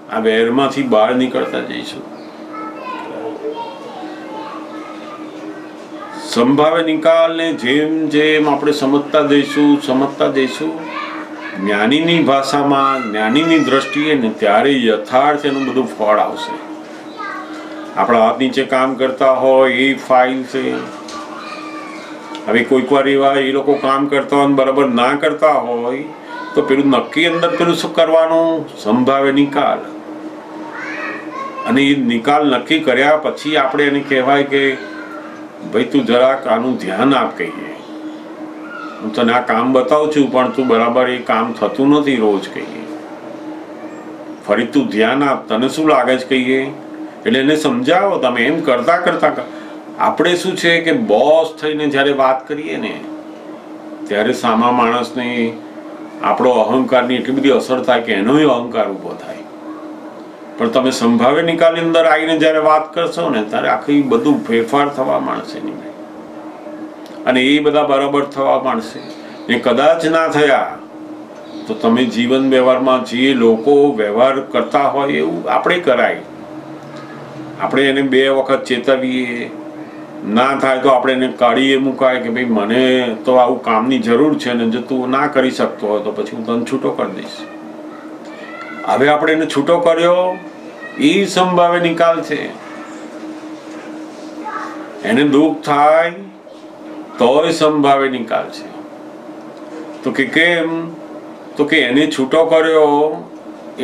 આ વેરમાંથી બહાર નીકળતા જઈશું. સંભાવે નિકાલને જેમ જેમ આપણે સમજતા જઈશું જ્ઞાનીની ભાષામાં, જ્ઞાનીની દ્રષ્ટિએ ને, ત્યારે યથાર્થ એનું બધું ફળ આવશે. આપણા હાથ નીચે કામ કરતા હોય એ ફાઇલ છે. હવે કોઈક વાર એવા એ લોકો કામ કરતા હોય બરાબર ના કરતા હોય તો પેલું નક્કી અંદર પેલું શું કરવાનું? સંભાવે નિકાલ. અને એ નિકાલ નક્કી કર્યા પછી આપણે એને કહેવાય કે ભાઈ તું જરાક આનું ધ્યાન આપ. કહીએ હું તને આ કામ બતાવું છું પણ તું બરાબર એ કામ થતું નથી. રોજ કહીએ ફરી તું ધ્યાન આપ. તને શું લાગે છે કહીએ એટલે એને સમજાવો. તમે એમ કરતા કરતા આપણે શું છે કે બોસ થઈને જ્યારે વાત કરીએ ને ત્યારે સામા માણસને આપણો અહંકારની એટલી બધી અસર થાય કે એનો અહંકાર ઊભો થાય. પણ તમે સંભાવે નિકાલની અંદર આવીને જ્યારે વાત કરશો ને ત્યારે આખી બધું ફેરફાર થવા માંડશે નહીં, અને એ બધા બરાબર થવા માંડશે. એ કદાચ ના થયા તો તમે જીવન વ્યવહારમાં જે લોકો વ્યવહાર કરતા હોય એવું આપણે કરાય. આપણે એને 2 વખત ચેતવીએ, ના થાય તો આપણે એને કાઢીએ મુકાય કે ભાઈ મને તો આવું કામની જરૂર છે ને જો તું ના કરી શકતો હોય તો પછી હું તને છૂટો કરી દઈશ. હવે આપણે એને છૂટો કર્યો એ સંભાવે નિકાલ છે. એને દુઃખ થાય તોય સંભાવે નિકાલ છે. તો કે કેમ? તો કે એને છૂટો કર્યો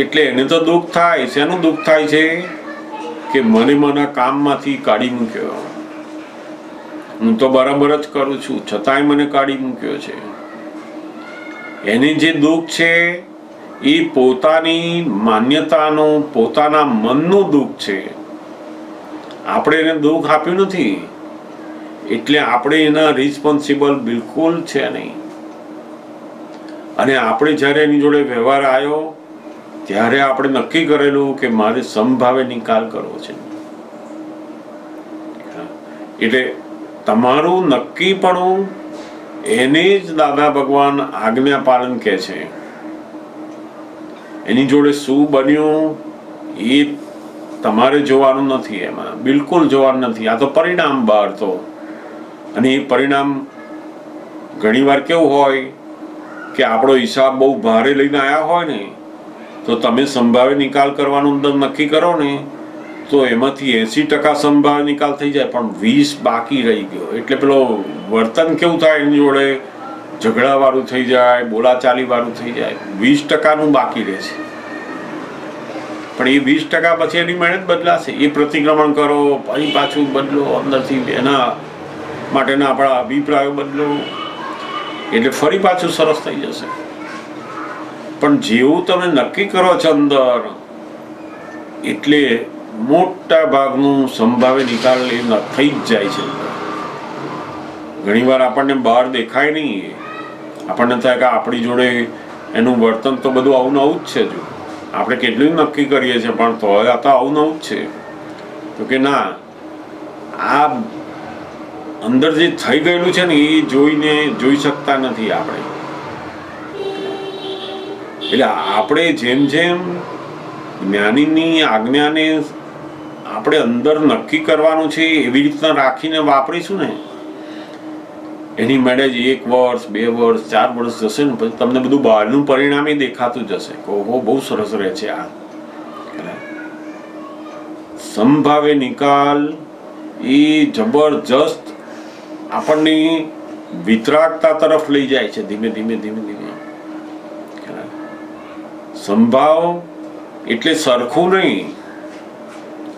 એટલે એને તો દુઃખ થાય. શેનું દુઃખ થાય છે? કે મને મારા કામમાંથી કાઢી મૂક્યો. હું તો બરાબર જ કરું છું છતાંય મને કાઢી મૂક્યો છે. એને જે દુઃખ છે એ પોતાની માન્યતાનું, પોતાના મનનું દુઃખ છે. આપણે એને દુઃખ આપ્યું નથી એટલે આપણે એના રિસ્પોન્સિબલ બિલકુલ છે નહીં. અને આપણે જ્યારે એની જોડે વ્યવહાર આવ્યો ત્યારે આપણે નક્કી કરેલું કે મારે સંભાવે નિકાલ કરવો છે. એટલે તમારું નક્કીપણું એને જ દાદા ભગવાન આજ્ઞા પાલન કહે છે. એની જોડે શું બન્યું એ તમારે જોવાનું નથી, એમાં બિલકુલ જોવાનું નથી. આ તો પરિણામ બહાર તો. અને એ પરિણામ ઘણીવાર કેવું હોય કે આપણો હિસાબ બહુ ભારે લઈને આવ્યા હોય ને તો તમે સંભાવે નિકાલ કરવાનું અંદર નક્કી કરો ને તો એમાંથી 80% સંભાવે નિકાલ થઈ જાય પણ 20 બાકી રહી ગયો. એટલે પેલો વર્તન કેવું થાય એની જોડે? ઝઘડા વાળું થઈ જાય, બોલાચાલી વાળું થઈ જાય. 20% બાકી રહે છે. પણ એ 20% પછી એની મહેનત બદલાશે. એ પ્રતિક્રમણ કરો, ફરી પાછું બદલો, અંદરથી એના માટેના આપણા અભિપ્રાયો બદલો, એટલે ફરી પાછું સરસ થઈ જશે. પણ જેવું તમે નક્કી કરો છો અંદર એટલે મોટા ભાગનું સંભાવે નિકાલ એ થઈ જ જાય છે. ઘણીવાર આપણને બહાર દેખાય નહીં. આપણને થાય કે આપણી જોડે એનું વર્તન તો બધું આવું નવું જ છે. જો આપણે કેટલું નક્કી કરીએ છીએ પણ તો આ તો આવું નવું જ છે. તો કે ના, આ અંદર જે થઈ ગયેલું છે ને એ જોઈ શકતા નથી આપણે. એટલે આપણે જેમ જેમ જ્ઞાનીની આજ્ઞાને આપણે અંદર નક્કી કરવાનું છે એવી રીતના રાખીને વાપરીશું ને એની મેળે જ 1 વર્ષ, 2 વર્ષ, 4 વર્ષ જશે ને પછી તમને બધું બહારનું પરિણામ દેખાતું જશે. ઓહો, બહુ સરસ રહે છે આ. સંભાવે નિકાલ એ જબરજસ્ત આપણને વિતરાગતા તરફ લઈ જાય છે. ધીમે ધીમે ધીમે ધીમે સંભાવ એટલે સરખું નહીં.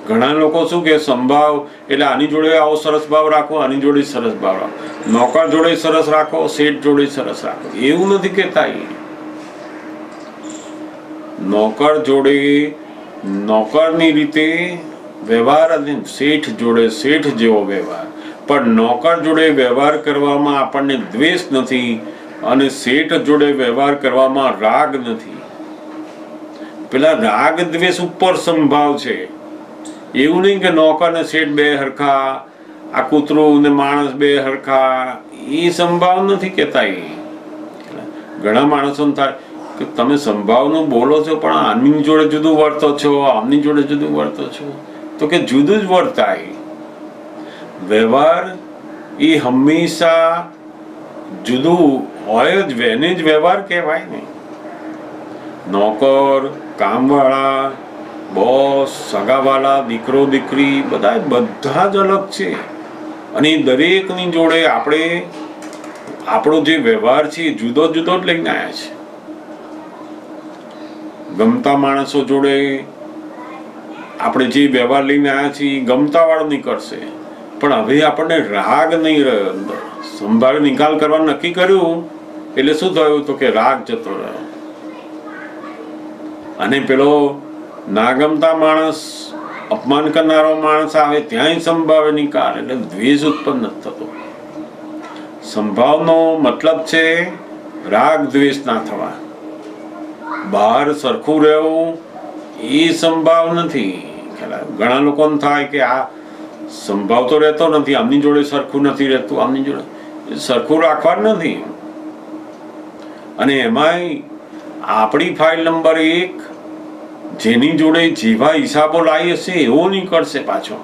ઘણા લોકો શું કે સંભાવ એટલે આની જોડે આવો સરસ ભાવ રાખો, આની જોડે સરસ ભાવ રાખો, નોકર જોડે સરસ રાખો, શેઠ જોડે સરસ રાખો. એવું નથી કહેતા. નોકર જોડે નોકરની રીતે વ્યવહાર અને શેઠ જોડે શેઠ જેવો વ્યવહાર. પણ નોકર જોડે વ્યવહાર કરવામાં આપણને દ્વેષ નથી અને શેઠ જોડે વ્યવહાર કરવામાં રાગ નથી. પેલા રાગ દ્વેષ ઉપર સંભાવ છે. એવું નહીં કે નોકર ને શેઠ 2 હરખા, આ કૂતરું ને માણસ 2 હરખા. એ સંભાવ નથી કહેતા. ઘણા માણસોને થાય કે તમે સંભાવનું બોલો છો પણ આમની જોડે જુદું વર્તો છો, આમની જોડે જુદું વર્તો છો, તો કે જુદું જ વર્તાય. વ્યવહાર એ હંમેશા જુદું હોય જ, એને જ વ્યવહાર કહેવાય ને. નોકર, કામવાળા, બોસ, સગાવાલા, દીકરો દીકરી બધા જ અલગ છે. અને દરેકની જોડે આપણો જે વ્યવહાર છે એ જુદો જુદો જ લઈને આવ્યા છે. ગમતા માણસો જોડે આપણે જે વ્યવહાર લઈને આવ્યા છીએ ગમતા વાળો નીકળશે, પણ હવે આપણને રાગ નહીં રહ્યો અંદર. સંભાળ નિકાલ કરવાનું નક્કી કર્યું એટલે શું થયું તો કે રાગ જતો રહ્યો. અને પેલો ના ગમતા માણસ, અપમાન કરનારો માણસ આવે ત્યાંય સંભાવે નિકાલ એટલે દ્વેષ ઉત્પન્ન થતો. સંભાવનો મતલબ છે રાગ દ્વેષ ના થવા. બહાર સરખું રહેવું એ સંભાવ નથી. ઘણા લોકોને થાય કે આ સંભાવ તો રહેતો નથી, આમની જોડે સરખું નથી રહેતું, આમની જોડે સરખું રાખવાનું નથી. અને એમાંય આપણી ફાઇલ નંબર 1 જેની જોડે જેવા હિસાબો લાવી હશે એવો નીકળશે પાછો.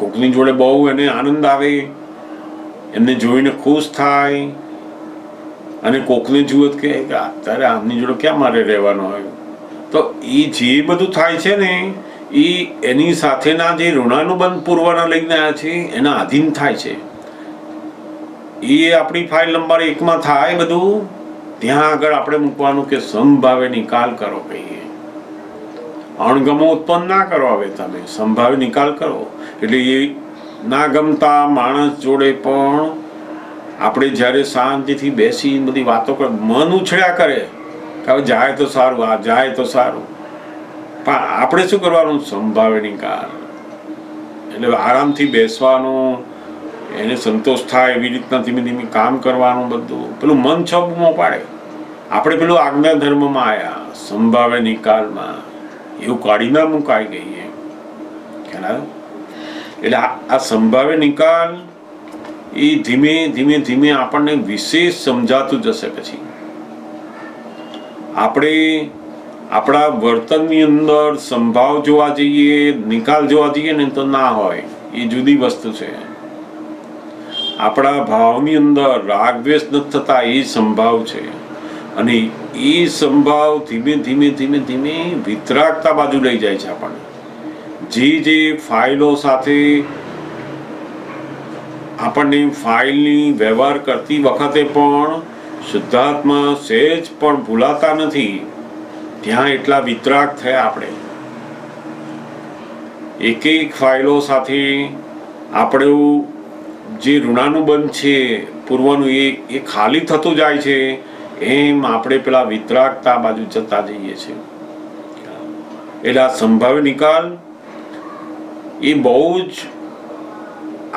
કોકની જોડે બહુ એને આનંદ આવે, એમને જોઈને ખુશ થાય, અને કોકને જુએ કે અત્યારે આમની જોડે ક્યાં મારે રહેવાનું હોય. તો એ જે બધું થાય છે ને એ એની સાથેના જે ઋણાનુબંધ પૂર્વના લઈને આવ્યા છે એના આધીન થાય છે. એ આપણી ફાઇલ નંબર 1 થાય બધું. ત્યાં આગળ આપણે મૂકવાનું કે સંભાવે નિકાલ કરો કહીએ. અણગમો ઉત્પન્ન ના કરો. હવે તમે સંભાવે નિકાલ કરો એટલે એ ના ગમતા માણસ જોડે પણ આપણે જ્યારે શાંતિથી બેસી બધી વાતો કરે, મન ઉછળ્યા કરે કે હવે જાય તો સારું, આ જાય તો સારું, પણ આપણે શું કરવાનું? સંભાવે નિકાલ. એટલે આરામથી બેસવાનું, એને સંતોષ થાય એવી રીતના ધીમે ધીમે કામ કરવાનું. બધું પેલું મન છબમાં પાડે. આપણે પેલું આજ્ઞા ધર્મમાં આવ્યા, સંભાવે નિકાલમાં એવું કાઢી ના મુકાઈ ગઈએ. ખ્યાલ? એટલે આ સંભાવે નિકાલ એ ધીમે ધીમે ધીમે આપણને વિશેષ સમજાતું જશે. પછી આપણે આપણા વર્તનની અંદર સંભાવ જોવા જઈએ, નિકાલ જોવા જઈએ ને તો ના હોય, એ જુદી વસ્તુ છે. આપણા ભાવની અંદર રાગ દ્વેષ નથી થતા એ સંભાવ છે. અને એ સંભાવ ધીમે ધીમે ધીમે ધીમે વિતરાગતા બાજુ લઈ જાય છે આપણને. જે ફાઇલો સાથે આપણને ફાઇલની વ્યવહાર કરતી વખતે પણ શુદ્ધાત્મા સહેજ પણ ભૂલાતા નથી, ત્યાં એટલા વિતરાગ થયા આપણે. એક ફાઇલો સાથે આપણું જે ઋણાનુબંધ છે પૂર્વનું એ ખાલી થતું જાય છે. એમ આપણે પેલા વિતરાગતા બાજુ જતા જઈએ છીએ. એટલે આ સંભાવ્ય નિકાલ એ બહુ જ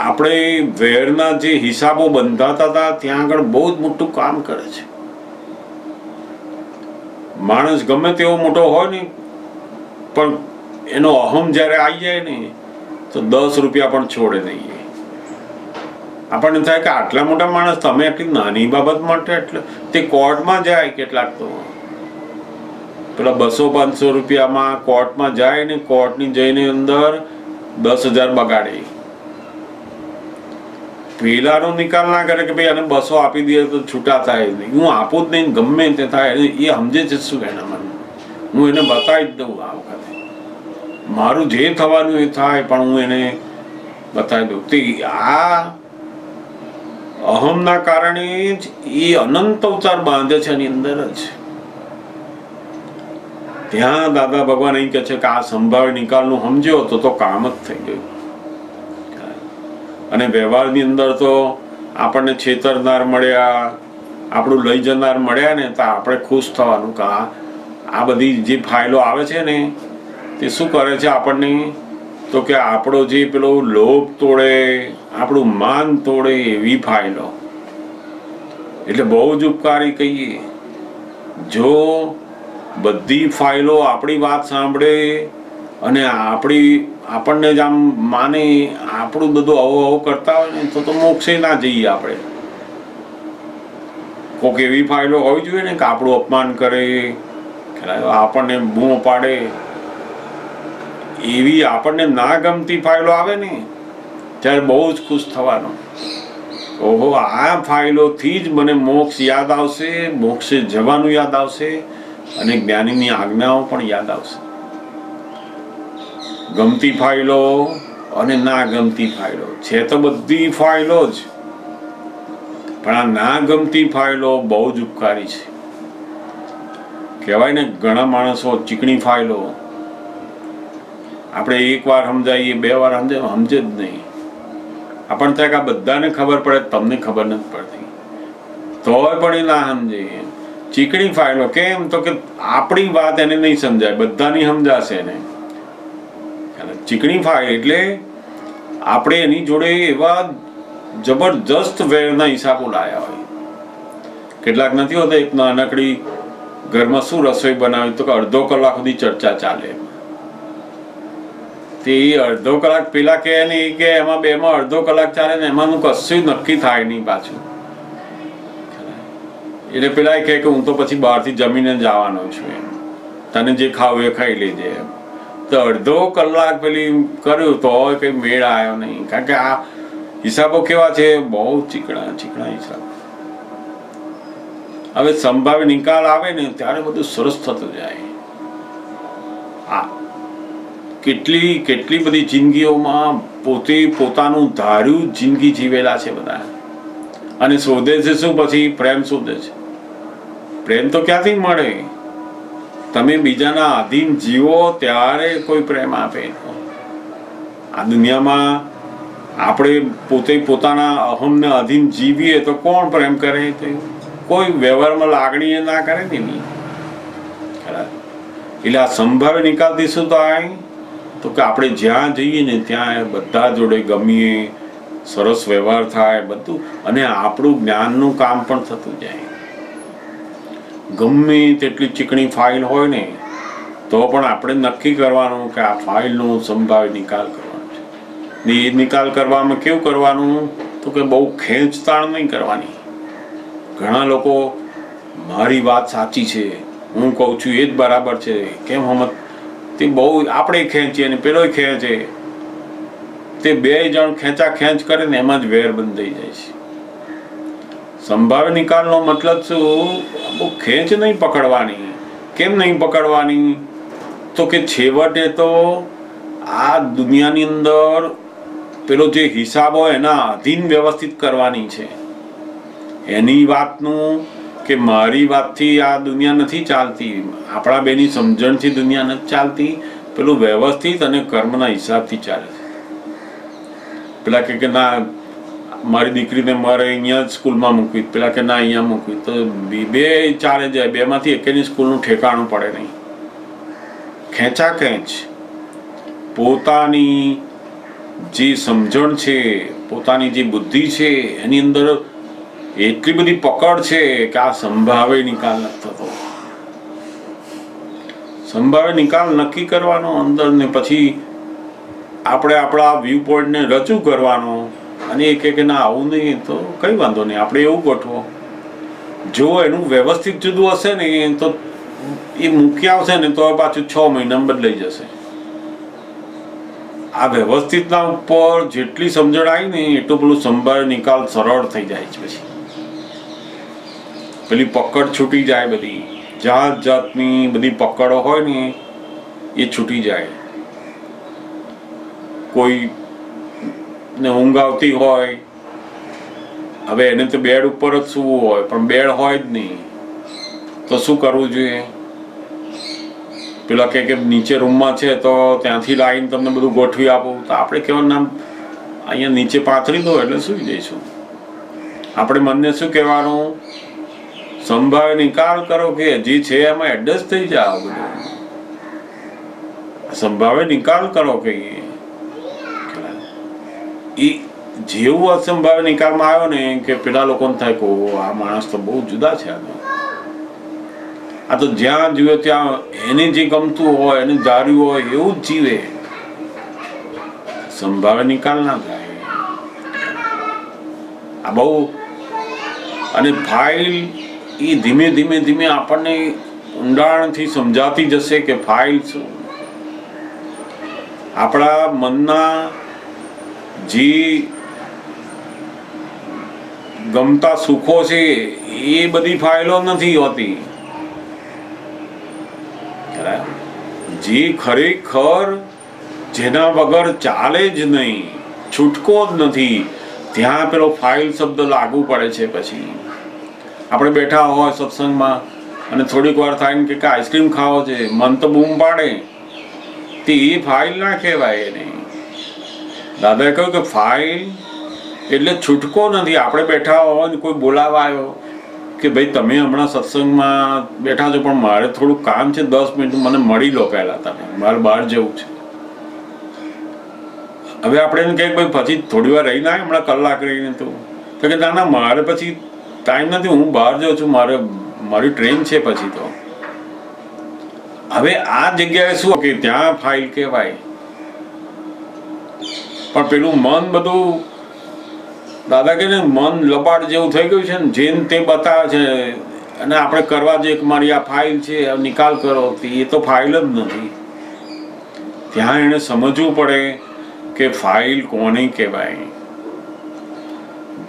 આપણે વેરના જે હિસાબો બંધાતા હતા ત્યાં આગળ બહુ જ મોટું કામ કરે છે. માણસ ગમે તેવો મોટો હોય ને પણ એનો અહમ જ્યારે આવી જાય ને તો 10 રૂપિયા પણ છોડે નહીં. આપણને થાય કે આટલા મોટા માણસ, તમે આટલી નાની બાબત માટે એટલે તે કોર્ટમાં જાય. કેટલાક તો પેલા 200-500 રૂપિયામાં કોર્ટમાં જાય ને કોર્ટની જઈને અંદર 10,000 બગાડે. પેલાનો નિકાલ ના કરે કે ભાઈ આને 200 આપી દે તો છૂટા થાય નહીં, હું આપું જ નહીં, ગમે તે થાય. એ સમજે છે શું એના મને, હું એને બતાવી જ દઉં. આ વખતે મારું જે થવાનું એ થાય, પણ હું એને બતાવી દઉં. તે આ અહમના કારણે જ એ અનંત અવતાર બાંધે છે એની અંદર જ. ત્યાં દાદા ભગવાન અહીં કહે છે કે આ સંભાવ નિકાલનું સમજ્યો તો કામ જ થઈ ગયું. અને વ્યવહારની અંદર તો આપણને છેતરનાર મળ્યા, આપણું લઈ જનાર મળ્યા ને તો આપણે ખુશ થવાનું કે આ બધી જે ફાઇલો આવે છે ને તે શું કરે છે આપણને? તો કે આપણો જે પેલો લોભ તોડે, આપણું માન તોડે એવી ફાઇલો. એટલે બહુ જ ઉપકારી કહીએ. જો બધી ફાઇલો આપણી વાત સાંભળે અને આપણને જ આમ માને, આપણું બધું આવો કરતા હોય ને તો મોક્ષે ના જઈએ આપણે. કોઈક એવી ફાઇલો હોવી જોઈએ ને કે આપણું અપમાન કરે, આપણને બૂમો પાડે, એવી આપણને ના ગમતી ફાઇલો આવે ને ત્યારે બહુ જ ખુશ થવાનો. ઓહો, આ ફાઇલોથી જ મને મોક્ષ યાદ આવશે, મોક્ષે જવાનું યાદ આવશે અને જ્ઞાનીની આજ્ઞાઓ પણ યાદ આવશે. ગમતી ફાઇલો અને ના ગમતી ફાઇલો છે તો બધી ફાઇલો જ, પણ આ ના ગમતી ફાઇલો બહુ જ ઉપકારી છે. કહેવાય ને ઘણા માણસો ચીકણી ફાઇલો આપણે એક વાર સમજાવીએ, 2 વાર સમજે જ નહીં. આપણને થાય કે આ બધાને ખબર પડે, તમને ખબર નથી પડતી, તોય પણ એ ના સમજે. ચીકણી ફાઇલો કેમ તો કે આપણી વાત એને નહીં સમજાય, બધાની સમજાશે એને. ચીકણી ફાઇલ એટલે આપણે એની જોડે એવા જબરજસ્ત વેરના હિસાબો લાયા હોય. કેટલાક નથી હોતા, એક નાનકડી ઘરમાં શું રસોઈ બનાવી તો કે અડધો કલાક સુધી ચર્ચા ચાલે. તે અડધો કલાક પેલા કહે ને એ કે એમાં બેમાં અડધો કલાક ચાલે ને એમાંનું કશું નક્કી થાય નહીં પાછું. એટલે પેલા કહે કે હું તો પછી બહારથી જમીને જવાનો છું, એમ તને જે ખાવું એ ખાઈ લેજે એમ. તો અડધો કલાક પેલી કર્યું તો કઈ મેળ આવ્યો નહીં, કારણ કે આ હિસાબો કેવા છે, બહુ ચીકણા ચીકણા હિસાબ. હવે સંભાવ્ય નિકાલ આવે ને ત્યારે બધું સરસ થતું જાય. કેટલી કેટલી બધી જિંદગીઓમાં પોતે પોતાનું ધાર્યું જિંદગી જીવેલા છે બધા, અને શોધે છે શું? પછી પ્રેમ શોધે છે. પ્રેમ તો ક્યાંથી મળે? તમે બીજાના આધીન જીવો ત્યારે કોઈ પ્રેમ આપે. આ દુનિયામાં આપણે પોતે પોતાના અહમને અધીન જીવીએ તો કોણ પ્રેમ કરે? કોઈ વ્યવહારમાં લાગણી ના કરે ને એની. એટલે આ સંભાવ્ય નિકાલથી શું થાય તો કે આપણે જ્યાં જઈએ ને ત્યાં બધા જોડે ગમીએ, સરસ વ્યવહાર થાય બધું, અને આપણું જ્ઞાનનું કામ પણ થતું જાય. ગમે તેટલી ચીકણી ફાઇલ હોય ને તો પણ આપણે નક્કી કરવાનું કે આ ફાઇલનો સંભાવ્ય નિકાલ કરવાનો છે. ને એ નિકાલ કરવામાં કેવું કરવાનું તો કે બહુ ખેંચતાણ નહીં કરવાની. ઘણા લોકો મારી વાત સાચી છે, હું કહું છું એ જ બરાબર છે, કેમ હમત તે બહુ આપણે ખેંચીએ ને પેલો ખેંચે, તે 2 જણ ખેંચા ખેંચ કરે ને એમાં જ વેર બંધ થઈ જાય છે. સંભાવ્ય નિકાલનો મતલબ શું? બહુ ખેંચ નહીં પકડવાની. કેમ નહીં પકડવાની તો કે છેવટે તો આ દુનિયાની અંદર પેલો જે હિસાબ હોય એના અધીન વ્યવસ્થિત કરવાની છે. એની વાતનું કે મારી વાતથી આ દુનિયા નથી ચાલતી, આપણા બેની સમજણથી દુનિયા નથી ચાલતી, પેલું વ્યવસ્થિત અને કર્મના હિસાબથી ચાલે છે. પેલા કે ના મારી દીકરીને મારે અહીંયા જ સ્કૂલમાં મૂકવી, પેલા કે ના અહીંયા મૂકવી, તો 2 ચાલે જાય, 2માંથી એકેની સ્કૂલનું ઠેકાણું પડે નહીં. ખેંચા ખેંચ. પોતાની જે સમજણ છે, પોતાની જે બુદ્ધિ છે એની અંદર એટલી બધી પકડ છે કે આ સંભાવ્ય નિકાલ નથી થતો. સંભાવ્ય નિકાલ નક્કી કરવાનો અંદર ને પછી આપણે આપણા વ્યૂ પોઈન્ટને રજૂ કરવાનો, અને એ કે ના આવું નહીં તો કઈ વાંધો નહીં, આપણે એવું ગોઠવો. જો એનું વ્યવસ્થિત જુદું હશે ને તો એ મૂકી આવશે ને તો પાછું 6 મહિનામાં બદલાઈ જશે. આ વ્યવસ્થિતના ઉપર જેટલી સમજણ આવી ને એટલું પેલું સંભાવ્ય નિકાલ સરળ થઈ જાય છે. પછી પેલી પકડ છૂટી જાય, બધી જાત જાતની બધી પકડો હોય ને એ છૂટી જાય. કોઈ ને ઊંઘ આવતી હોય, હવે એને તો બેડ ઉપર જ સૂવું હોય, પણ બેડ હોય જ નહીં તો શું કરવું જોઈએ? પેલા કે નીચે રૂમમાં છે તો ત્યાંથી લાવીને તમને બધું ગોઠવી આપું, તો આપણે કહેવાનું નામ અહીંયા નીચે પાથરી દો એટલે સૂઈ જઈશું. આપણે મનને શું કહેવાનું? સંભાવ્ય નિકાલ કરો કે જે છે એમાં એડજસ્ટ થઈ જાઓ. બધું સંભાવ્ય નિકાલ કરો કે એ જેવું અસંભાવ્ય નિકાલમાં આવ્યો ને કે પેલા લોકોને થાય કે આ માણસ તો બહુ જુદા છે. આ તો જ્યાં જીવે ત્યાં એને જે ગમતું હોય, એને ધાર્યું હોય એવું જ જીવે. સંભાવ્ય નિકાલ ના થાય. આ બહુ, અને ફાઇલ એ ધીમે ધીમે ધીમે આપણને ઊંડાણથી સમજાતી જશે કે ફાઇલ શું. આપણા મનના જે ગમતા સુખો છે એ બધી ફાઇલો નથી હોતી. જે ખરેખર જેના વગર ચાલે જ નહીં, છૂટકો જ નથી, ત્યાં પેલો ફાઇલ શબ્દ લાગુ પડે છે. પછી આપણે બેઠા હોય સત્સંગમાં અને થોડીક વાર થાય ને કે આઈસ્ક્રીમ ખાવો છે, મન તો બૂમ પાડે, તે એ ફાઇલ ના કહેવાય એને. દાદાએ કહ્યું કે ફાઇલ એટલે છૂટકો નથી. આપણે બેઠા હોય ને કોઈ બોલાવા આવ્યો કે ભાઈ તમે હમણાં સત્સંગમાં બેઠા છો પણ મારે થોડું કામ છે, 10 મિનિટ મને મળી લો પહેલા, તમે મારે બહાર જવું છે. હવે આપણે એને કહીએ ભાઈ પછી થોડી વાર રહીને આવે, હમણાં કલાક રહીને તો કે ના ના મારે પછી ટાઈમ નથી, હું બહાર જાઉં છું, મારી ટ્રેન છે પછી તો. હવે આ જગ્યાએ શું કે ત્યાં ફાઇલ કહેવાય, પણ પેલું મન બધું દાદા કે ને મન લબાડ જેવું થઈ ગયું છે ને, જેમ તે બતાવે છે અને આપણે કરવા જે મારી આ ફાઇલ છે નિકાલ કરો, એ તો ફાઇલ જ નથી. ત્યાં એને સમજવું પડે કે ફાઇલ કોને કહેવાય,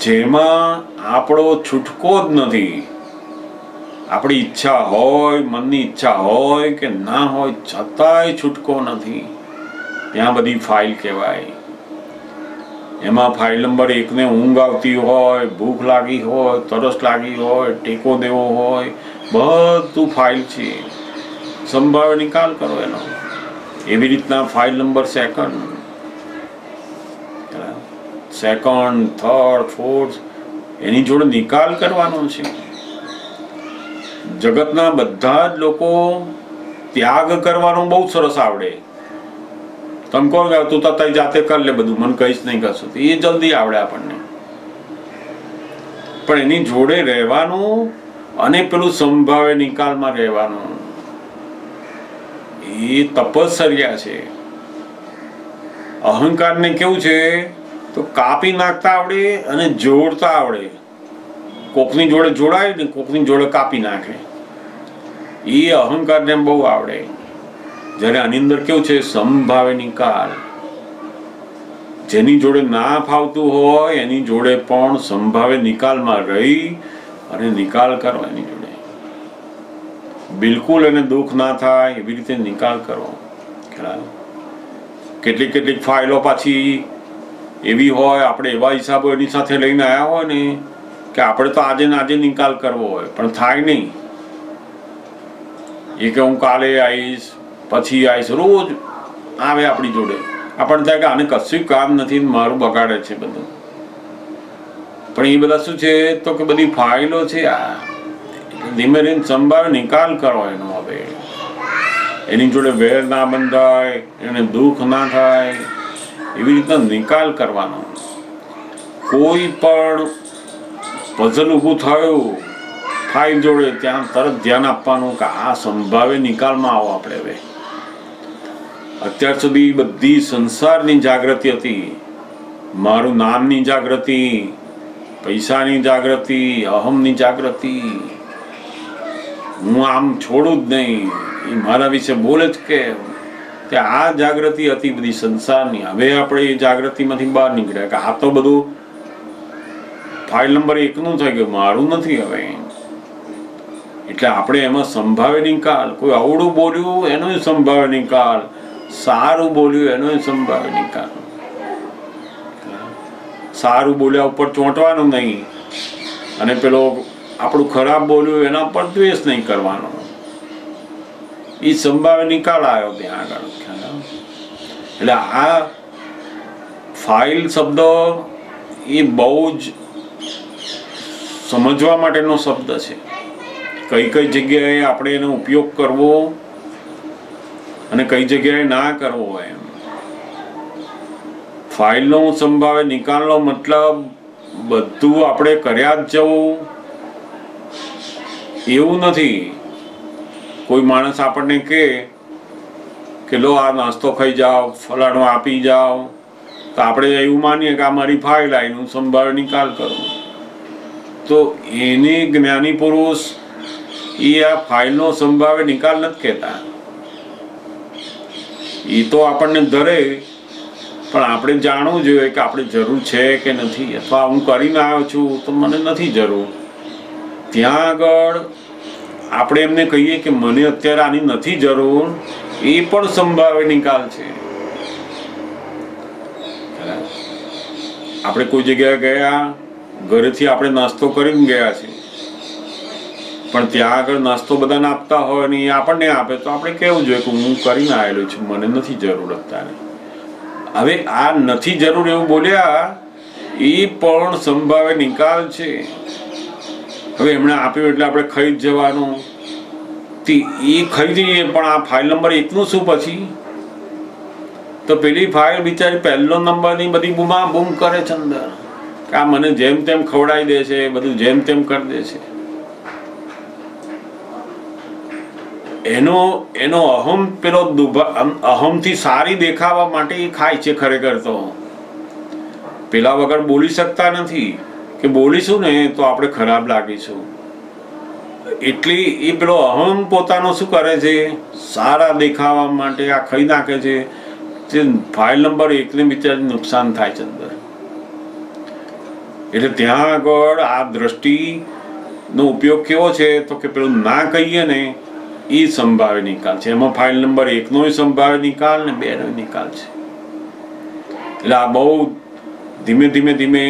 જેમાં આપણો છૂટકો જ નથી. આપણી ઈચ્છા હોય, મનની ઈચ્છા હોય કે ના હોય, છતાંય છૂટકો નથી, ત્યાં બધી ફાઇલ કહેવાય. એમાં ફાઇલ નંબર 1 ને ઊંઘ આવતી હોય, ભૂખ લાગી હોય, તરસ લાગી હોય, ટેકો દેવો હોય, બધું ફાઇલ છે. સંભાવે નિકાલ કરો એનો. એવી રીતના file number second, third, fourth, એની જોડે નિકાલ કરવાનો છે. જગતના બધા જ લોકો ત્યાગ કરવાનો બહુ સરસ આવડે. તમે કોણ કહો તું તારી જાતે કર લે બધું, મને કહીશ નહીં કરશું, એ જલ્દી આવડે આપણને. પણ એની જોડે રહેવાનું અને પેલું સંભાવે નિકાલમાં રહેવાનું, એ તપશ્ચર્યા છે. અહંકારને કેવું છે તો કાપી નાખતા આવડે અને જોડતા આવડે. કોકની જોડે જોડાય ને કોકની જોડે કાપી નાખે, એ અહંકારને બહુ આવડે. જ્યારે આની અંદર કેવું છે સંભાવે નિકાલ, જેની જોડે ના ફાવતું હોય એની જોડે પણ સંભાવે નિકાલમાં રહી અને નિકાલ કરો. એની જોડે બિલકુલ એને દુઃખ ના થાય એવી રીતે નિકાલ કરો. કેટલીક ફાઇલો પાછી એવી હોય, આપણે એવા હિસાબો એની સાથે લઈને આવ્યા હોય ને કે આપણે તો આજે ને આજે નિકાલ કરવો હોય પણ થાય નહીં. એ કે હું કાલે આવીશ, પછી આવીશ, રોજ આવે આપણી જોડે. આપણને થાય કે આને કશું કામ નથી, મારું બગાડે છે બધું. પણ એ બધા શું છે તો કે બધી ફાઇલો છે. આ ધીમે ધીમે સંભાવે નિકાલ કરો એનો. હવે એની જોડે વેર ના બંધાય, એને દુઃખ ના થાય, એવી રીતના નિકાલ કરવાનો. કોઈ પણ પઝલ ઊભું થયું ફાઇલ જોડે, ત્યાં તરત ધ્યાન આપવાનું કે આ સંભાવે નિકાલમાં આવો. આપણે હવે અત્યાર સુધી બધી સંસારની જાગૃતિ હતી, મારું નામની જાગૃતિ, પૈસાની જાગૃતિ, અહમની જાગૃતિ, હું આમ છોડું જ નહીં, એ મારા વિશે બોલે જ કે આ જાગૃતિ હતી બધી સંસારની. હવે આપણે એ જાગૃતિમાંથી બહાર નીકળ્યા કે આ તો બધું ફાઇલ નંબર 1 નું થઈ ગયું, મારું નથી હવે. એટલે આપણે એમાં સંભાવે નિકાલ. કોઈ અવળું બોલ્યું એનો સંભાવે નિકાલ, સારું બોલ્યું એનો સંભાવે નિકાલ. સારું બોલ્યા ઉપર ચોંટવાનું નહીં અને પેલો આપણું ખરાબ બોલ્યું એના પર દ્વેષ નહીં કરવાનો. એ સંભાવે નિકાલ આવ્યો ત્યાં આગળ. એટલે આ ફાઇલ શબ્દ એ બહુ જ સમજવા માટેનો શબ્દ છે. કઈ કઈ જગ્યાએ આપણે એનો ઉપયોગ કરવો અને કઈ જગ્યાએ ના કરવો. એમ ફાઇલનો સંભાવે નિકાલનો મતલબ બધું આપણે કર્યા જ જવું એવું નથી. કોઈ માણસ આપણને કે લો આ નાસ્તો ખાઈ જાઓ, ફલાણું આપી જાઓ, તો આપણે એવું માનીએ કે આ મારી ફાઇલ આવી, હું સંભાવે નિકાલ કરું. તો એને જ્ઞાની પુરુષ એ આ ફાઇલનો સંભાવ્ય નિકાલ નથી કહેતા. એ તો આપણને ધરે, પણ આપણે જાણવું જોઈએ કે આપણે જરૂર છે કે નથી, અથવા હું કરીને આવ્યો છું તો મને નથી જરૂર. ત્યાં આગળ આપણે એમને કહીએ કે મને અત્યારે આની નથી જરૂર, એ પણ સંભાવ્ય નિકાલ છે. આપણે કોઈ જગ્યાએ ગયા, ઘરેથી આપણે નાસ્તો કરીને ગયા છે, પણ ત્યાં આગળ નાસ્તો બધાને આપતા હોય ને એ આપણને આપે તો આપણે કહેવું જોઈએ કે હું કરીને આવેલો છું, મને નથી જરૂર અત્યારે. હવે આ નથી જરૂર એવું બોલ્યા એ પણ સંભાવ્ય નિકાલ છે. હવે એમણે આપ્યું એટલે આપણે ખાઈ જ જવાનું, એ ખાઈ જઈએ, પણ આ ફાઇલ નંબર 1 નું શું પછી? તો પેલી ફાઇલ બિચારી પહેલો નંબરની બધી બૂમા બૂમ કરે છે અંદર, કે આ મને જેમ તેમ ખવડાવી દે છે, બધું જેમ તેમ કરી દે છે. એનો અહમ પેલો અહમથી સારી દેખાવા માટે એ ખાય છે. ખરેખર તો પેલા વગર બોલી શકતા નથી, કે બોલીશું ને તો આપણે ખરાબ લાગીશું. એટલે એ પેલો અહમ પોતાનો શું કરે છે, સારા દેખાવા માટે આ ખાઈ નાખે છે. જે ફાઇલ નંબર 1 ને બિચારી નુકસાન થાય છે અંદર. એટલે ત્યાં આગળ આ દ્રષ્ટિનો ઉપયોગ કેવો છે, તો કે પેલું ના કહીએ ને એ સંભાવ્ય નિકાલ છે. એમાં ફાઇલ નંબર 1 નો સંભાવ્ય નિકાલ ને 2 નો નિકાલ છે. એટલે આ બહુ ધીમે ધીમે ધીમે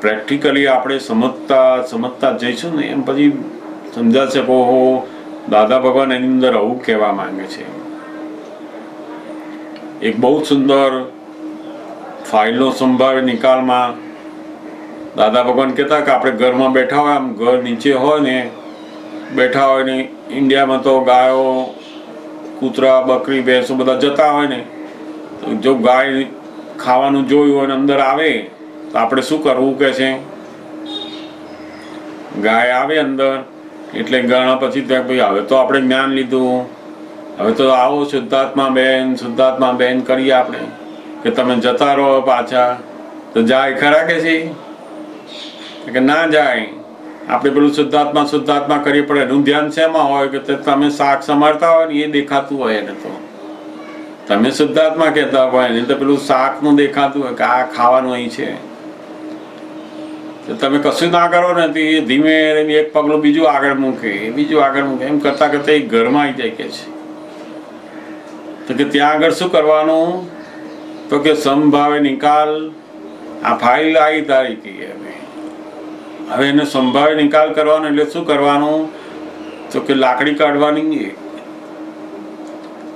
પ્રેક્ટિકલી આપણે સમજતા જઈશું ને એમ પછી સમજાશે કે ઓહો, દાદા ભગવાન એની અંદર આવું કહેવા માંગે છે. એક બહુ સુંદર ફાઇલનો સંભાવ્ય નિકાલમાં દાદા ભગવાન કહેતા કે આપણે ઘરમાં બેઠા હોય, આમ ઘર નીચે હોય ને બેઠા હોય ને, ઇન્ડિયામાં તો ગાયો, કૂતરા, બકરી, ભેંસો બધા જતા હોય ને, તો જો ગાય ખાવાનું જોયું હોય ને અંદર આવે તો આપણે શું કરવું કે છે? ગાય આવે અંદર એટલે ઘણા પછી ત્યાં ભાઈ હવે તો આપણે જ્ઞાન લીધું, હવે તો આવો શુદ્ધાત્મા બેન કરીએ આપણે, કે તમે જતા રહો પાછા. તો જાય ખરા કે છે? કે ના જાય. આપણે પેલું શુદ્ધાત્મા કરીએ, પણ એનું ધ્યાન શેમાં હોય કે તમે શાક સમારતા હોય ને એ દેખાતું હોય એને, તો તમે શુદ્ધાત્મા કહેતા હોય ને તો પેલું શાકનું દેખાતું હોય કે આ ખાવાનું અહીં છે. તમે કશું ના કરો ને તો એ ધીમે એક પગલું બીજું આગળ મૂકે, એમ કરતા કરતા એ ઘરમાં આવી જાય કે છે. તો કે ત્યાં આગળ શું કરવાનું? તો કે સંભાવ્ય નિકાલ, આ ફાઇલ આવી તારીખી હવે એને સંભાવ્ય નિકાલ કરવાનો. એટલે શું કરવાનું? તો કે લાકડી કાઢવાની,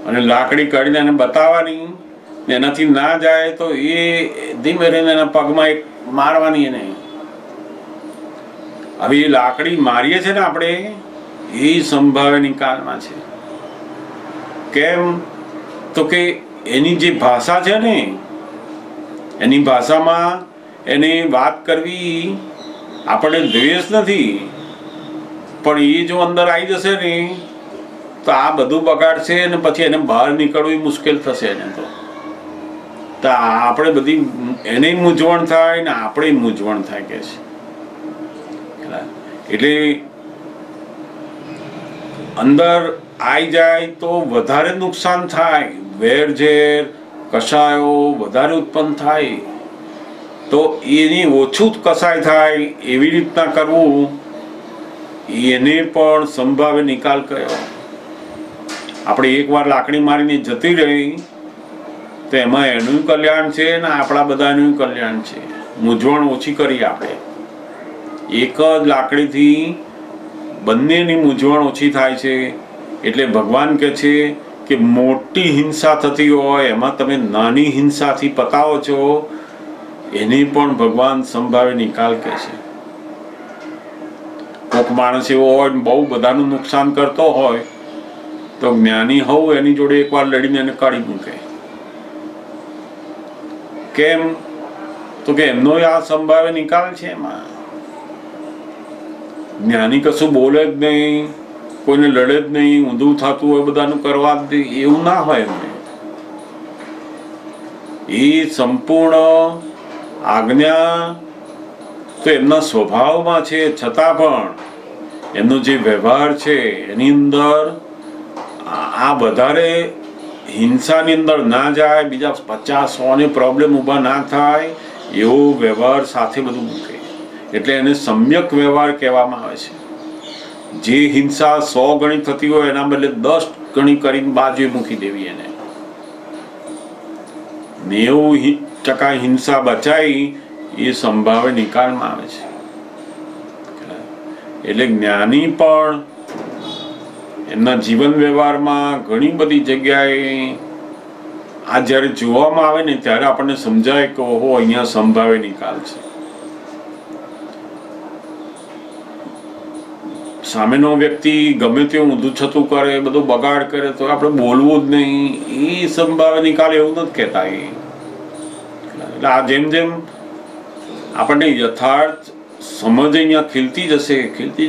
અને લાકડી કાઢીને એને બતાવવાની. એનાથી ના જાય તો એ ધીમે રહીને એના પગમાં એક મારવાની. એને હવે એ લાકડી મારીએ છે ને આપણે, એ સંભાવ્ય નિકાલમાં છે. કેમ? તો કે એની જે ભાષા છે ને, એની ભાષામાં એની વાત કરવી આપણને દ્વેષ નથી, પણ એ જો અંદર આવી જશે ને તો આ બધું બગાડશે ને પછી એને બહાર નીકળવું મુશ્કેલ થશે. એને તો આપણે બધી એને મૂંઝવણ થાય ને આપણે મૂંઝવણ થાય કે છે. એટલે અંદર આવી જાય તો વધારે નુકસાન થાય, વેરઝેર કષાયો વધારે ઉત્પન્ન થાય. તો એની ઓછું કસાય થાય એવી રીતના કરવું, એને પણ સંભાવ્ય નિકાલ કયો. આપણે એકવાર લાકડી મારીને જતી રહી તો એમાં એનું કલ્યાણ છે ને આપણા બધાનું કલ્યાણ છે. મૂંઝવણ ઓછી કરી આપણે. એક જ લાકડીથી બંનેની મૂંઝવણ ઓછી થાય છે. એટલે ભગવાન કહે છે કે મોટી હિંસા થતી હોય એમાં તમે નાની હિંસાથી પતાવો છો, એને પણ ભગવાન સંભાવ્ય નિકાલ કહે છે. કોઈક માણસ એવો હોય બહુ બધાનું નુકસાન કરતો હોય તો જ્ઞાની હોવું એની જોડે એકવાર લડીને એને કાઢી મૂકે. કેમ? તો કે એમનો આ સંભાવ્ય નિકાલ છે. એમાં જ્ઞાની કશું બોલે જ નહીં, કોઈને લડે જ નહીં, ઊંધું થતું હોય બધાનું કરવા જ દે, એવું ના હોય. એમને એ સંપૂર્ણ આજ્ઞા તો એમના સ્વભાવમાં છે, છતાં પણ એમનો જે વ્યવહાર છે એની અંદર આ વધારે હિંસાની અંદર ના જાય, બીજા 50-100 પ્રોબ્લેમ ઊભા ના થાય એવો વ્યવહાર સાથે બધું મૂકે, એટલે એને સમ્યક વ્યવહાર કહેવામાં આવે છે. જે હિંસા 100 ગણી થતી હોય એના બદલે 10 ગણી કરીને બાજુએ મૂકી દેવી, એને 90% હિંસા બચાવી એ સંભાવે નિકાલમાં આવે છે. એટલે જ્ઞાની પણ એમના જીવન વ્યવહારમાં ઘણી બધી જગ્યાએ આ જ્યારે જોવામાં આવે ને ત્યારે આપણને સમજાય કે ઓહો, અહીંયા સંભાવે નિકાલ છે. સામેનો વ્યક્તિ ગમે તેવું ઊંધું છતું કરે, બધું બગાડ કરે તો આપણે બોલવું જ નહીં, એ સંભાવે નિકાલ એવું નથી કહેતા. એટલે આ જેમ જેમ આપણને યથાર્થ સમજ અહીંયા ખીલતી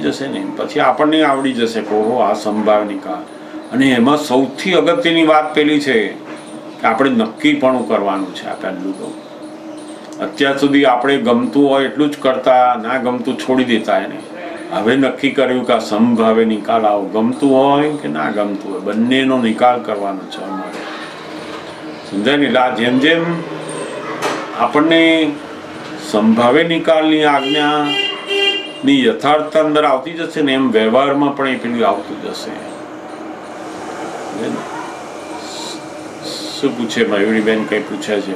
જશે ને પછી આપણને આવડી જશે કે ઓહો, આ સંભાવ નિકાલ. અને એમાં સૌથી અગત્યની વાત પેલી છે કે આપણે નક્કીપણું કરવાનું છે. આ પહેલું તો અત્યાર સુધી આપણે ગમતું હોય એટલું જ કરતા, ના ગમતું છોડી દેતા. એને હવે નક્કી કર્યું કે આ સંભાવે નિકાલ આવો, ગમતું હોય કે ના ગમતું હોય બંનેનો નિકાલ કરવાનો છે અમારે. સમજાય ને? એટલે આ જેમ જેમ આપણને સંભાવે નિકાલની આજ્ઞાની યથાર્થતા અંદર આવતી જશે ને એમ વ્યવહારમાં પણ એ પેલું આવતું જશે. શું પૂછે મયુરીબેન? કઈ પૂછે છે?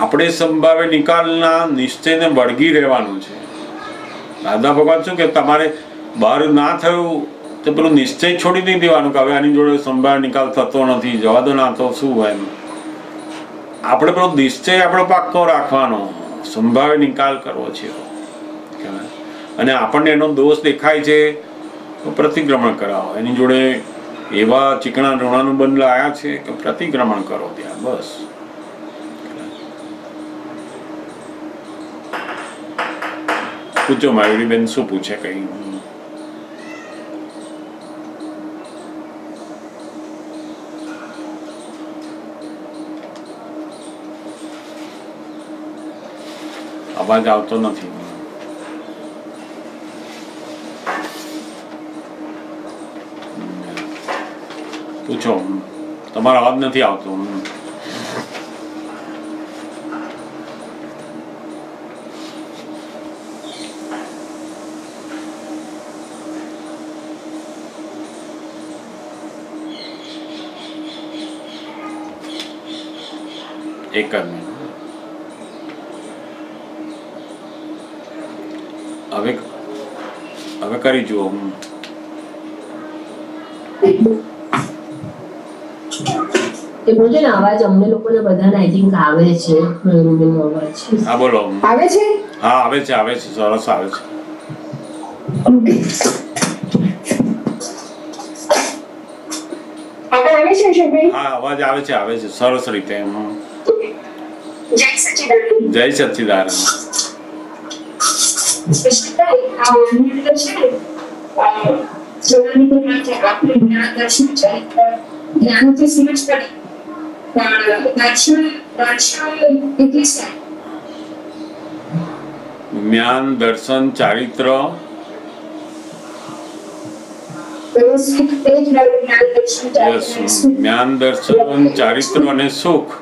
આપણે સંભાવે નિકાલના નિશ્ચયને વળગી રહેવાનું છે. દાદા ભગવાન શું કે તમારે બહાર ના થયું તો પેલું નિશ્ચય છોડી નહીં દેવાનું કે હવે આની જોડે સંભાવે નિકાલ થતો નથી, જવા દો ના, તો શું હોય એમ. આપણે પેલો નિશ્ચય આપણો પાક્કો રાખવાનો, સંભાવે નિકાલ કરવો છે. અને આપણને એનો દોષ દેખાય છે તો પ્રતિક્રમણ કરાવો. એની જોડે એવા ચીકણા રોણાનું બંધ લાયા છે કે પ્રતિક્રમણ કરો ત્યાં, બસ. પૂછો માયુરીબેન, શું પૂછે? કઈ અવાજ આવતો નથી. પૂછો, તમારો અવાજ નથી આવતો. એક જ મિનિટ. હવે કરી જુઓ. અવાજ અમને લોકોને બધાને આઈ થિંક આવે છે. હા બોલો. આવે છે? હા આવે છે, સરસ આવે છે. હા અવાજ આવે છે સરસ રીતે. જય સચ્ચિદાનંદ. જ્ઞાન, દર્શન, ચારિત્ર, જ્ઞાન, દર્શન, ચારિત્ર અને સુખ,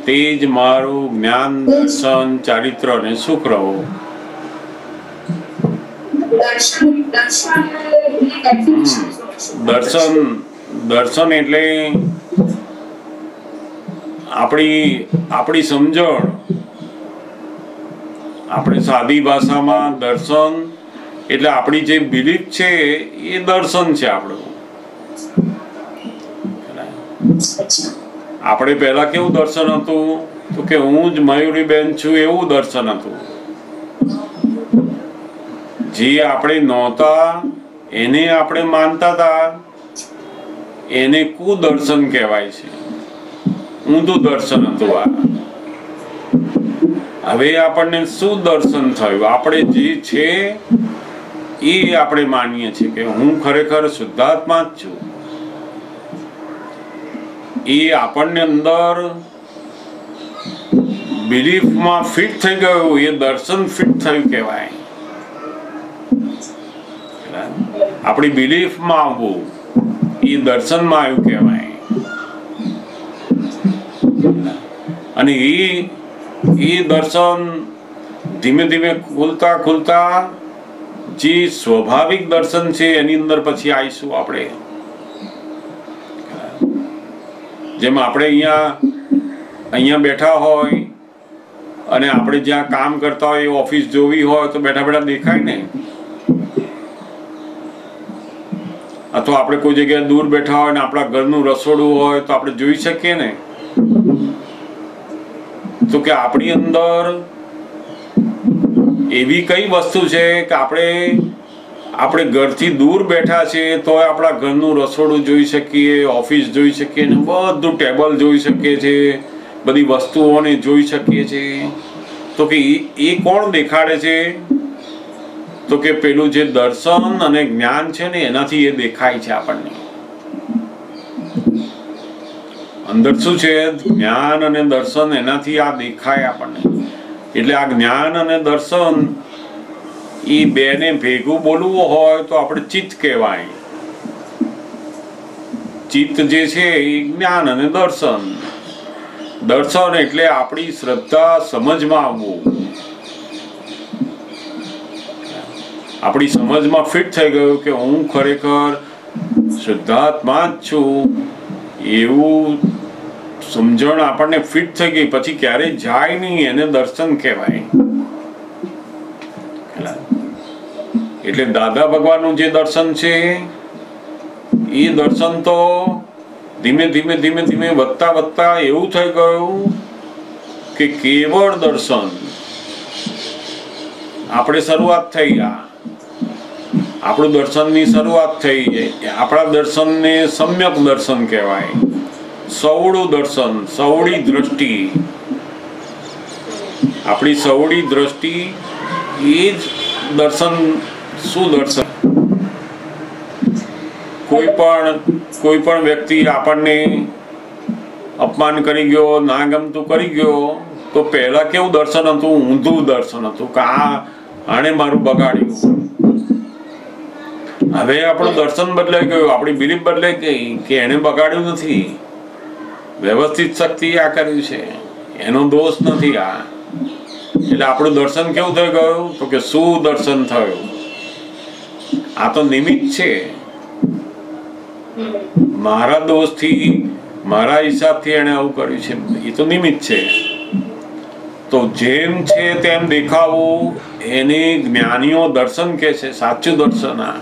તે જ મારું જ્ઞાન, દર્શન, ચારિત્ર અને સુખ રહો. દર્શન એટલે આપણી સમજણ. આપણે સાદી ભાષામાં દર્શન એટલે આપણી જે બિલીફ છે એ દર્શન છે આપણું. આપણે પહેલા કેવું દર્શન હતું તો કે હું જ મયુરીબેન છું એવું દર્શન હતું. જે આપણે નહોતા એને આપણે માનતા હતા એને કુદર્શન કહેવાય છે. ઊંધું દર્શન હતું આ. હવે આપણને શું દર્શન થયું? આપણે જે છે એ આપણે માનીએ છીએ કે હું ખરેખર શુદ્ધાત્મા જ છું. એ આપણને અંદર બિલીફમાં ફિટ થઈ ગયું એ દર્શન ફિટ થયું કહેવાય. આપણી બિલીફમાં આવવું એ દર્શનમાં આવ્યું કહેવાય. અને એ દર્શન ધીમે ધીમે ખુલતા ખુલતા જે સ્વાભાવિક દર્શન છે એની અંદર પછી આવીશું આપણે. જેમ આપણે અહીંયા બેઠા હોય અને આપણે જ્યાં કામ કરતા હોય ઓફિસ જોવી હોય તો બેઠા બેઠા દેખાય ને, અથવા આપણે કોઈ જગ્યાએ દૂર બેઠા હોય ને આપણા ઘરનું રસોડું હોય તો આપણે જોઈ શકીએ ને. તો કે આપણી અંદર એવી કઈ વસ્તુ છે કે આપણે ઘરથી દૂર બેઠા છે તો આપણા ઘરનું રસોડું જોઈ શકીએ, ઓફિસ જોઈ શકીએ ને બધું ટેબલ જોઈ શકીએ છે, બધી વસ્તુઓને જોઈ શકીએ છે. તો કે એ કોણ દેખાડે છે? તો કે પેલું જે દર્શન અને જ્ઞાન છે ને એનાથી એ દેખાય છે આપણને. અંદર શું છે? જ્ઞાન અને દર્શન, એનાથી આ દેખાય આપણને. એટલે આ જ્ઞાન અને દર્શન એ બેને ભેગું બોલવું હોય તો આપણે ચિત્ત કહેવાય. ચિત્ત જે છે એ જ્ઞાન અને દર્શન. દર્શન એટલે આપણી શ્રદ્ધા સમજમાં આવવું, આપણી સમજમાં ફિટ થઈ ગયું કે હું ખરેખર શુદ્ધાત્મા જ છું એવું સમજણ આપણને ફિટ થઈ ગઈ. પછી ક્યારેય જાય નહીં, એને દર્શન કહેવાય. એટલે દાદા ભગવાનનું જે દર્શન છે એ દર્શન તો ધીમે ધીમે ધીમે ધીમે વધતા વધતા એવું થઈ ગયું કે કેવળ દર્શન. આપણે શરૂઆત થઈ, આપણું દર્શનની શરૂઆત થઈ. આપણા દર્શનને સમ્યક દર્શન કહેવાય. સવળું દર્શન, સવળી દ્રષ્ટિ. આપણી સવળી દ્રષ્ટિ એ જ દર્શન. શું દર્શન? કોઈ પણ વ્યક્તિ આપણને અપમાન કરી ગયો, ના ગમતું કરી ગયો તો પહેલા કેવું દર્શન હતું? ઊંધું દર્શન હતું કે આણે મારું બગાડ્યું. હવે આપણું દર્શન બદલાઈ ગયું, આપણી બિલીફ બદલાઈ ગઈ કે એને બગાડ્યું નથી, વ્યવસ્થિત શક્તિ આ કર્યું છે, એનો દોષ નથી આ. એટલે આપણું દર્શન કેવું થઈ ગયું? તો કે શું દર્શન થયું? આ તો નિમિત્ત છે. મારા દોષથી, મારા હિસાબથી એને આવું કર્યું છે, એ તો નિમિત્ત છે. તો જેમ છે તેમ દેખાવું એને જ્ઞાનીઓ દર્શન કહે છે. સાચું દર્શન આ.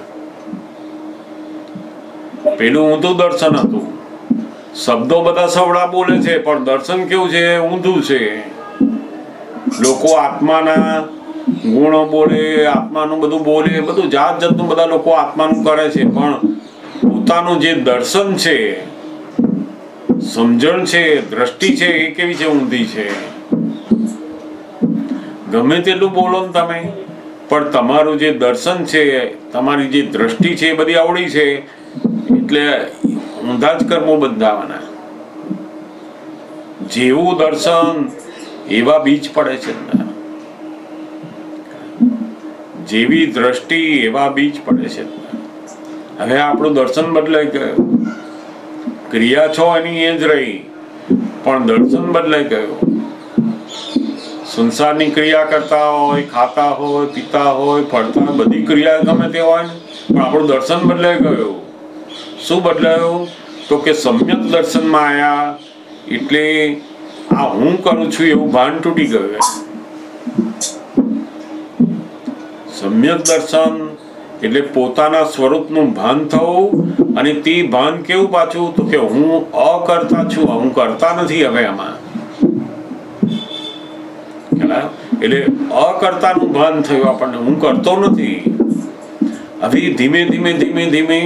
પેલું ઊંધું દર્શન હતું. શબ્દો બધા સવડા બોલે છે પણ દર્શન કેવું છે? ઊંધું છે. લોકો આત્માના ગુણો બોલે, આત્માનું બધું બોલે, બધું જાત જાતનું બધા લોકો આત્માનું કરે છે, પણ પોતાનું જે દર્શન છે, સમજણ છે, દ્રષ્ટિ છે એ કેવી છે? ઊંધી છે. ગમે તેટલું બોલો ને તમે, પણ તમારું જે દર્શન છે, તમારી જે દ્રષ્ટિ છે એ બધી આવડી છે, એટલે ઊંધા જ કર્મો બંધાવાના. જેવું દર્શન એવા બીજ પડે છે. જેવી દ્રષ્ટિ એવા બીજ પડે છે. હવે આપણું દર્શન બદલાઈ ગયું. ક્રિયા છો એની એ જ રહી, પણ દર્શન બદલાઈ ગયું. સંસારની ક્રિયા કરતા હોય, ખાતા હોય, પીતા હોય, ફરતા હોય, બધી ક્રિયા ગમે તે હોય ને, પણ આપણું દર્શન બદલાઈ ગયું. શું બદલાયું? તો કે સમ્યક દર્શનમાં આવ્યા એટલે આ હું કરું છું એવું ભાન તૂટી ગયું. સમ્યક દર્શન એટલે પોતાના સ્વરૂપનું ભાન થવું. અને તે ભાન કેવું પાછું? તો કે હું અકર્તા છું, હું કરતા નથી હવે આમાં. એટલે અકર્તાનું ભાન થયું આપણને, હું કરતો નથી. હવે ધીમે ધીમે ધીમે ધીમે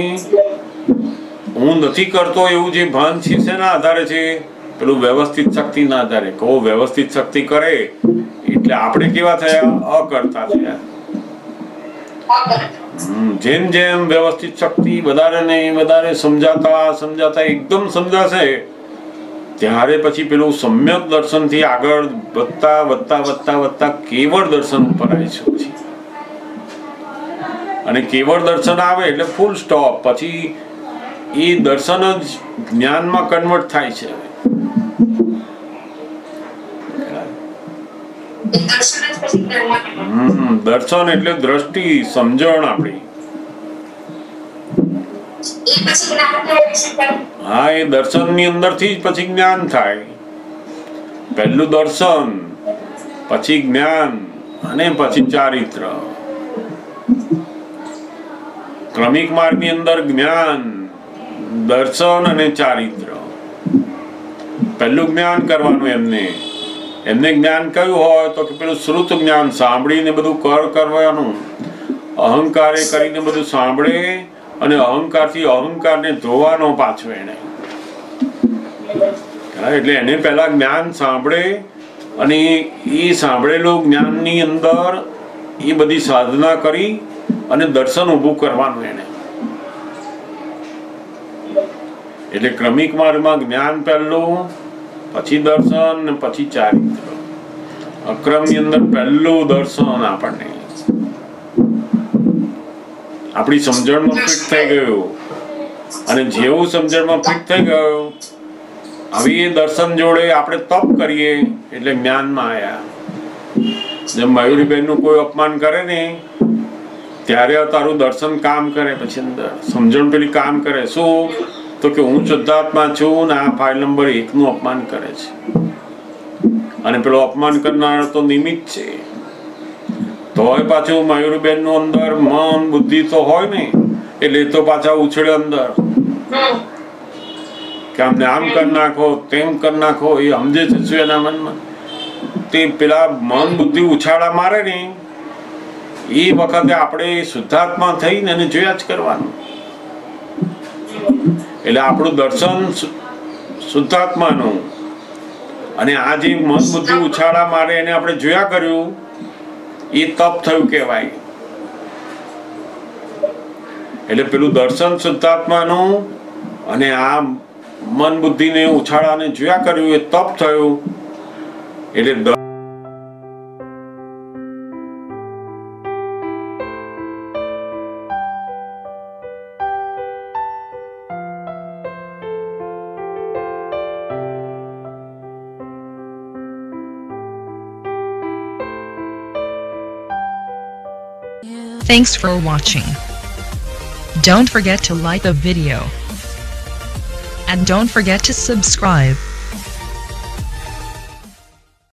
હું નથી કરતો એવું જે ભાન છે શેના આધારે છે? પેલું વ્યવસ્થિત શક્તિના આધારે. કહો વ્યવસ્થિત શક્તિ કરે એટલે આપણે કેવા થયા? અકર્તા થયા. જેમ જેમ વ્યવસ્થિત શક્તિ વધારે ને વધારે સમજાતા એકદમ સમજાશે ત્યારે પછી પેલું સમ્યક દર્શનથી આગળ વધતા વધતા વધતા વધતા કેવળ દર્શન ઉપર આવીશું પછી. અને કેવળ દર્શન આવે એટલે ફૂલ સ્ટોપ. પછી એ દર્શન જ જ્ઞાનમાં કન્વર્ટ થાય છે. દર્શન એટલે દ્રષ્ટિ, સમજણ આપણી. હા, એ દર્શન ની અંદર થી જ પછી જ્ઞાન થાય. પહેલું દર્શન, પછી જ્ઞાન અને પછી ચારિત્ર. ક્રમિક માર્ગ ની અંદર જ્ઞાન, દર્શન અને ચારિત્ર. પહેલું જ્ઞાન કરવાનું એમને જ્ઞાન કયું હોય તો કે પેલું શ્રુત જ્ઞાન, સાંભળીને બધું કરવાનું. અહંકારે કરીને બધું સાંભળે અને અહંકારથી અહંકારને ધોવાનો પાછો એને. એટલે એને પહેલા જ્ઞાન સાંભળે અને એ સાંભળેલું જ્ઞાનની અંદર એ બધી સાધના કરી અને દર્શન ઊભું કરવાનું એને. એટલે ક્રમિક માર્ગમાં જ્ઞાન પહેલું, પછી દર્શન ને પછી ચારિત્ર. અક્રમની અંદર પહેલું દર્શન આપણને આપણી સમજણમાં ફિટ થઈ ગયું. અને જેવું સમજણમાં ફિટ થઈ ગયું, આવી એ દર્શન જોડે આપણે તપ કરીએ એટલે જ્ઞાનમાં આવ્યા. જેમ મયુરીબેન નું કોઈ અપમાન કરે ને ત્યારે તારું દર્શન કામ કરે. પછી અંદર સમજણ પેલી કામ કરે. શું તો કે હું શુદ્ધાત્મા છું ને આ ફાઇલ નંબર 1 નું અપમાન કરે છે. અને પેલો અપમાન કરનાર તો નિમિત્ત છે. તોય પાછું મયુરીબેન નું અંદર મન બુદ્ધિ તો હોય ને એટલે તો પાછા ઉછળે અંદર કે અમને આમ કરી નાખો, તેમ કરી નાખો. એ સમજે છે શું એના મનમાં? તે પેલા મન બુદ્ધિ ઉછાળા મારે ને એ વખતે આપણે શુદ્ધાત્મા થઈને એને જોયા જ કરવાનું. એટલે આપણું દર્શન શુદ્ધાત્માનું. અને આ જે મન બુદ્ધિ ઉછાળા મારે એને આપણે જોયા કર્યું, એ તપ થયું કહેવાય. એટલે પેલું દર્શન શુદ્ધાત્માનું અને આ મન બુદ્ધિને ઉછાળાને જોયા કર્યું, એ તપ થયું. એટલે Thanks for watching. Don't forget to like the video. And don't forget to subscribe.